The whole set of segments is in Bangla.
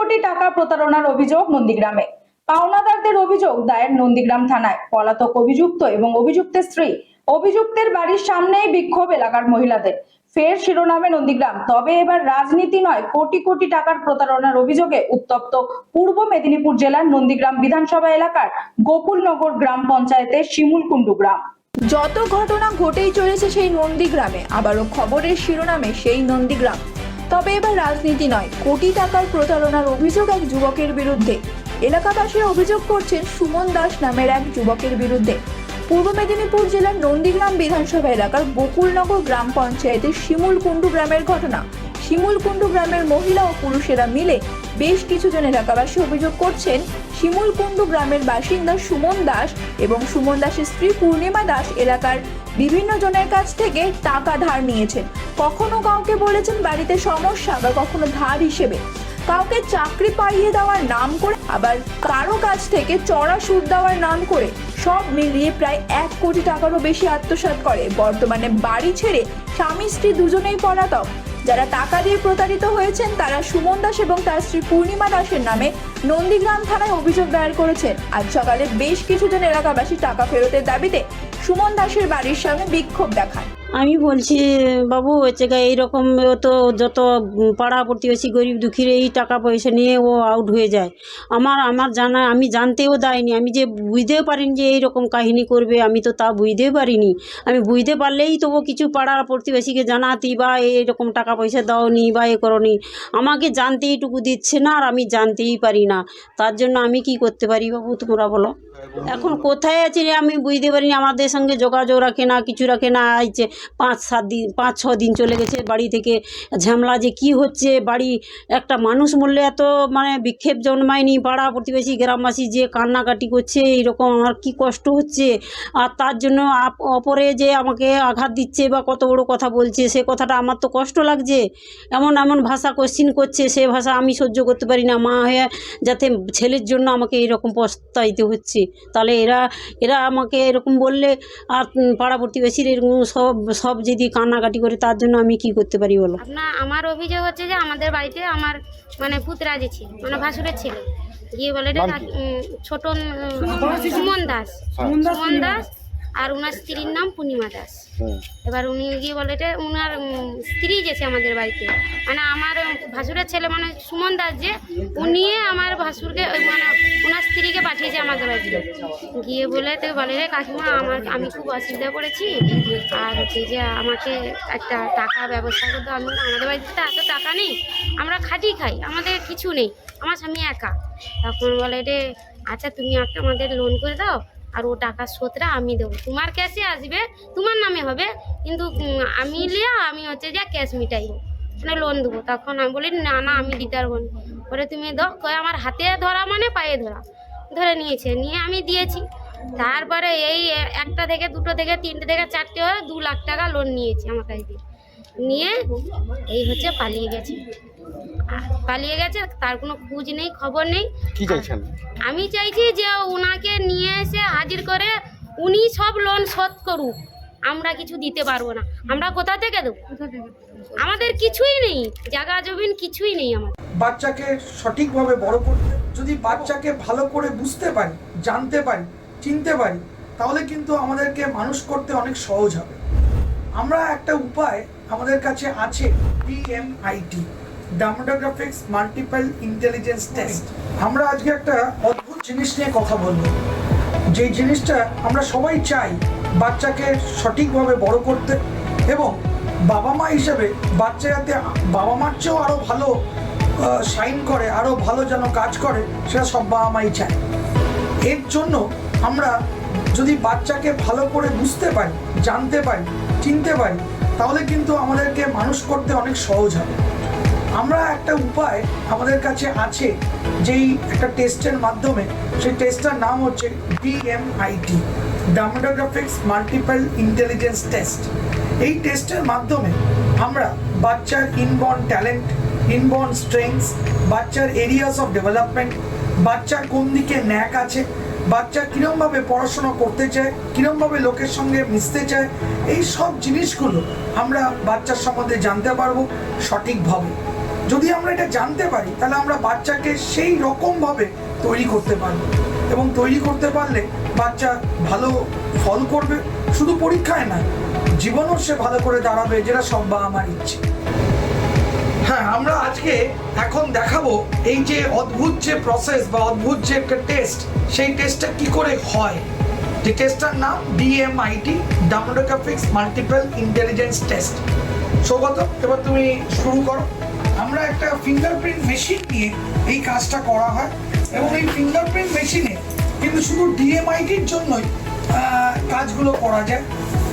কোটি টাকা প্রতারণার অভিযোগ নন্দীগ্রামে। পাওনাদারদের অভিযোগ দায়ের নন্দীগ্রাম থানায়। পলাতক অভিযুক্ত এবং অভিযুক্তের স্ত্রী, অভিযুক্তের বাড়ির সামনেই বিক্ষোভ এলাকার মহিলাদের। ফের শিরোনামে নন্দীগ্রাম, তবে এবার রাজনীতি নয়, কোটি কোটি টাকার প্রতারণার অভিযোগে উত্তপ্ত পূর্ব মেদিনীপুর জেলার নন্দীগ্রাম বিধানসভা এলাকার গোকুলনগর গ্রাম পঞ্চায়েতের শিমুলকুণ্ডু গ্রাম। যত ঘটনা ঘটেই চলেছে সেই নন্দীগ্রামে, আবারও খবরের শিরোনামে সেই নন্দীগ্রাম। তবে এবার রাজনীতি নয়, কোটি টাকার প্রতারণার অভিযোগ এক যুবকের বিরুদ্ধে। এলাকাবাসীরা অভিযোগ করছেন সুমন দাস নামের এক যুবকের বিরুদ্ধে। পূর্ব মেদিনীপুর জেলার নন্দীগ্রাম বিধানসভা এলাকার গোকুলনগর গ্রাম পঞ্চায়েতের শিমুলকুণ্ডু গ্রামের ঘটনা। শিমুলকুণ্ডু গ্রামের মহিলা ও পুরুষেরা মিলে বেশ কিছুজন এলাকাবাসী অভিযোগ করছেন শিমুলকুণ্ডু গ্রামের বাসিন্দা সুমন দাস এবং সুমন দাসের স্ত্রী পূর্ণিমা দাস এলাকার বিভিন্ন জনের কাছ থেকে টাকা ধার নিয়েছেন। কখনো কাউকে বলেছেন বাড়িতে সমস্যা, আবার কখনো ধার হিসেবে, কাউকে চাকরি পাইয়ে দেওয়ার নাম করে, আবার কারো কাছ থেকে চড়া সুদ দেওয়ার নাম করে সব মিলিয়ে প্রায় 1 কোটি টাকারও বেশি আত্মসাৎ করে। বর্তমানে বাড়ি ছেড়ে স্বামী স্ত্রী দুজনেই পলাতক। যারা টাকা দিয়ে প্রতারিত হয়েছেন তারা সুমন দাস এবং তার স্ত্রী পূর্ণিমা দাসের নামে নন্দীগ্রাম থানায় অভিযোগ দায়ের করেছেন। আজ সকালে বেশ কিছুজন এলাকাবাসী টাকা ফেরতের দাবিতে সুমন দাসের বাড়ির সামনে বিক্ষোভ দেখান। আমি বলছি, বাবু হচ্ছে এইরকম তো যত পাড়া প্রতিবেশী গরিব দুঃখীর এই টাকা পয়সা নিয়ে ও আউট হয়ে যায়। আমার জানা, আমি জানতেও দেয়নি, আমি যে বুঝতেও পারিনি যে এইরকম কাহিনী করবে, আমি তো তা বুঝতেও পারিনি। আমি বুঝতে পারলেই তবু কিছু পাড়ার প্রতিবেশীকে জানাতি বা এইরকম টাকা পয়সা দাওনি বা এ করনি। আমাকে জানতে এইটুকু দিচ্ছে না, আর আমি জানতেই পারি না। তার জন্য আমি কি করতে পারি বাবু, তোমরা বলো। এখন কোথায় আছে রে আমি বুঝতে পারিনি। আমাদের সঙ্গে যোগাযোগ রাখে না, কিছু রাখে না। আইছে 5-6 দিন চলে গেছে বাড়ি থেকে। ঝামেলা যে কি হচ্ছে, বাড়ি একটা মানুষ মরলে এত বিক্ষোভ জন্মায়নি। পাড়া প্রতিবেশী গ্রামবাসী যে কান্নাকাটি করছে, এইরকম আমার কি কষ্ট হচ্ছে। আর তার জন্য অপরে যে আমাকে আঘাত দিচ্ছে বা কত বড় কথা বলছে, সে কথাটা আমার তো কষ্ট লাগছে। এমন ভাষা কোশ্চিন করছে, সে ভাষা আমি সহ্য করতে পারি না। মা হয়ে যাতে ছেলের জন্য আমাকে এইরকম পস্তাইতে হচ্ছে, তাহলে এরা আমাকে এরকম বললে আর পাড়া প্রতিবেশীর এরকম সব যদি কান্নাকাটি করে, তার জন্য আমি কি করতে পারি বলো। আমার অভিযোগ হচ্ছে যে আমাদের বাড়িতে আমার পুতরা যে ছিল, ভাসুরের ছেলে গিয়ে বলে ছোট সুমন দাস আর ওনার স্ত্রীর নাম পূর্ণিমা দাস। এবার উনি গিয়ে বলে ওনার স্ত্রী যেছে আমাদের বাড়িতে, আমার ভাসুরের ছেলে সুমন দাস যে, উনি আমার ভাসুরকে ওনার স্ত্রীকে পাঠিয়েছে আমাদের বাড়িতে। গিয়ে বলে কাকিমা আমি খুব অসুবিধা পড়েছি, আর হচ্ছে যে আমাকে একটা টাকা ব্যবস্থা করতে। আমাদের বাড়িতে তো এত টাকা নেই, আমরা খাটি খাই, আমাদের কিছু নেই, আমার স্বামী একা। তখন বলে আচ্ছা তুমি একটা আমাদের লোন করে দাও, আর ও টাকার শোধটা আমি দেবো, তোমার ক্যাশে আসবে, তোমার নামে হবে, কিন্তু আমি হচ্ছে যে ক্যাশ মিটাই লোন দেবো। তখন আমি বলি না আমি দিতে পারবো না। বলে তুমি দাও। আমার হাতে ধরা পায়ে ধরে নিয়েছে, নিয়ে আমি দিয়েছি। তারপরে এই 1টা থেকে 2টো থেকে 3টে থেকে 4টে হয়ে 2 লাখ টাকা লোন নিয়েছি আমার কাছ থেকে, নিয়ে এই হচ্ছে পালিয়ে গেছে। তার কোনো খোঁজ নেই, খবর নেই। কি চাইছেন? আমি চাইছি যে ওনাকে নিয়ে এসে হাজির করে উনি সব লোন শোধ করুক, আমরা কিছু দিতে পারবো না। আমরা কোথা থেকে দেবো? আমাদের কিছুই নেই, জায়গা জমিন কিছুই নেই। আমাদের বাচ্চাকে সঠিকভাবে বড় করতে, যদি বাচ্চাকে ভালো করে বুঝতে পারি, জানতে পারি, চিনতে পারি, তাহলে কিন্তু আমাদেরকে মানুষ করতে অনেক সহজ হবে। আমরা একটা উপায় আমাদের কাছে আছে, DMIT, demographics multiple intelligence test. আমরা আজকে একটা অদ্ভুত জিনিস নিয়ে কথা বলবো, যে জিনিসটা আমরা সবাই চাই বাচ্চাকে সঠিকভাবে বড় করতে, এবং বাবা মা হিসেবে বাচ্চা যাতে বাবা মার চেয়েও আরও ভালো শাইন করে, আরও ভালো যেন কাজ করে, সেটা সব বাবা মাই চায়। এর জন্য আমরা যদি বাচ্চাকে ভালো করে বুঝতে পারি, জানতে পারি, চিনতে পারি, তাহলে কিন্তু আমাদেরকে মানুষ করতে অনেক সহজ হবে। আমরা একটা উপায় আমাদের কাছে আছে, যেই একটা টেস্টের মাধ্যমে, সেই টেস্টটার নাম হচ্ছে DMIT, demographics multiple intelligence test. এই টেস্টের মাধ্যমে আমরা বাচ্চার ইনবর্ন ট্যালেন্ট, ইনবর্ন স্ট্রেংথস, বাচ্চার এরিয়াস অফ ডেভেলপমেন্ট, বাচ্চার কোন দিকে ন্যাক আছে, বাচ্চা কীরকমভাবে পড়াশোনা করতে চায়, কীরকমভাবে লোকের সঙ্গে মিশতে চায়, এই সব জিনিসগুলো আমরা বাচ্চার সম্বন্ধে জানতে পারবো সঠিকভাবে। যদি আমরা এটা জানতে পারি তাহলে আমরা বাচ্চাকে সেই রকমভাবে তৈরি করতে পারবো, এবং তৈরি করতে পারলে বাচ্চা ভালো ফল করবে, শুধু পরীক্ষায় না, জীবনও সে ভালো করে দাঁড়াবে, যেটা সব বাবা মার ইচ্ছে। হ্যাঁ, আমরা আজকে এখন দেখাবো এই যে অদ্ভুত যে প্রসেস বা অদ্ভুত যে একটা টেস্ট, সেই টেস্টটা কি করে হয়। যে টেস্টটার নাম DMIT, dermatoglyphics multiple intelligence test. Saugata, এবার তুমি শুরু করো। আমরা একটা ফিঙ্গারপ্রিন্ট মেশিন নিয়ে এই কাজটা করা হয়, এবং এই ফিঙ্গারপ্রিন্ট মেশিনে কিন্তু শুধু DMITর জন্যই কাজগুলো করা যায়।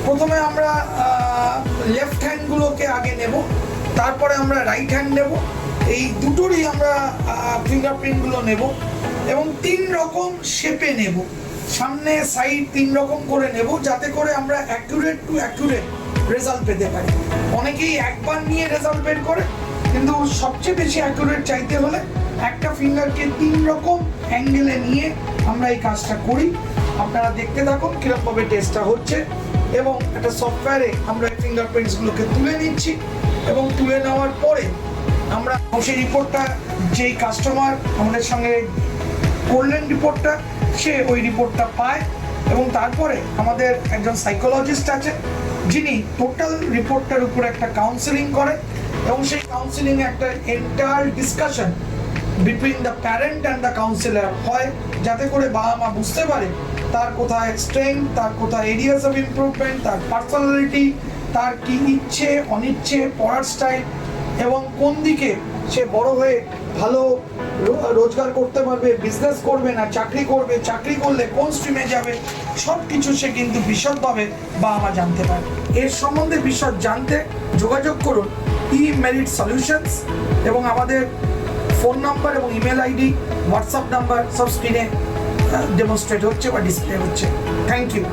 প্রথমে আমরা লেফট হ্যান্ডগুলোকে আগে নেব, তারপরে আমরা রাইট হ্যান্ড নেব, এই দুটোরই আমরা ফিঙ্গারপ্রিন্টগুলো নেব, এবং 3 রকম শেপে নেব, সামনে সাইড 3 রকম করে নেব, যাতে করে আমরা অ্যাকুরেট টু অ্যাকুরেট রেজাল্ট পেতে পারি। অনেকেই একবার নিয়ে রেজাল্ট বের করে, কিন্তু সবচেয়ে বেশি অ্যাকুরেট চাইতে হলে একটা ফিঙ্গারকে 3 রকম অ্যাঙ্গেলে নিয়ে আমরা এই কাজটা করি। আপনারা দেখতে থাকুন কীরকমভাবে টেস্টটা হচ্ছে, এবং একটা সফটওয়্যারে আমরা ফিঙ্গারপ্রিন্টসগুলোকে তুলে নিচ্ছি, এবং তুলে নেওয়ার পরে আমরা সেই রিপোর্টটা, যেই কাস্টমার আমাদের সঙ্গে করলেন রিপোর্টটা, সে ওই রিপোর্টটা পায়, এবং তারপরে আমাদের একজন সাইকোলজিস্ট আছে যিনি টোটাল রিপোর্টটার উপর একটা কাউন্সেলিং করেন, এবং সেই কাউন্সেলিংয়ে একটা entire discussion between the parent and the councillor হয়, যাতে করে বাবা মা বুঝতে পারে তার কোথায় স্ট্রেংথ, তার কোথায় এরিয়াস অফ ইমপ্রুভমেন্ট, তার পার্সোনালিটি, তার কি ইচ্ছে অনিচ্ছে, পড়ার স্টাইল, এবং কোন দিকে সে বড় হয়ে ভালো রোজগার করতে পারবে, বিজনেস করবে না চাকরি করবে, চাকরি করলে কোন স্ট্রিমে যাবে, সব কিছু সে কিন্তু বিশদভাবে বাবা মা জানতে পারে। এর সম্বন্ধে বিশদ জানতে যোগাযোগ করুন eMerit Solutions, এবং আমাদের ফোন নাম্বার এবং ইমেল আইডি, হোয়াটসঅ্যাপ নাম্বার সব স্ক্রিনে ডেমনস্ট্রেট হচ্ছে বা ডিসপ্লে হচ্ছে। Thank you.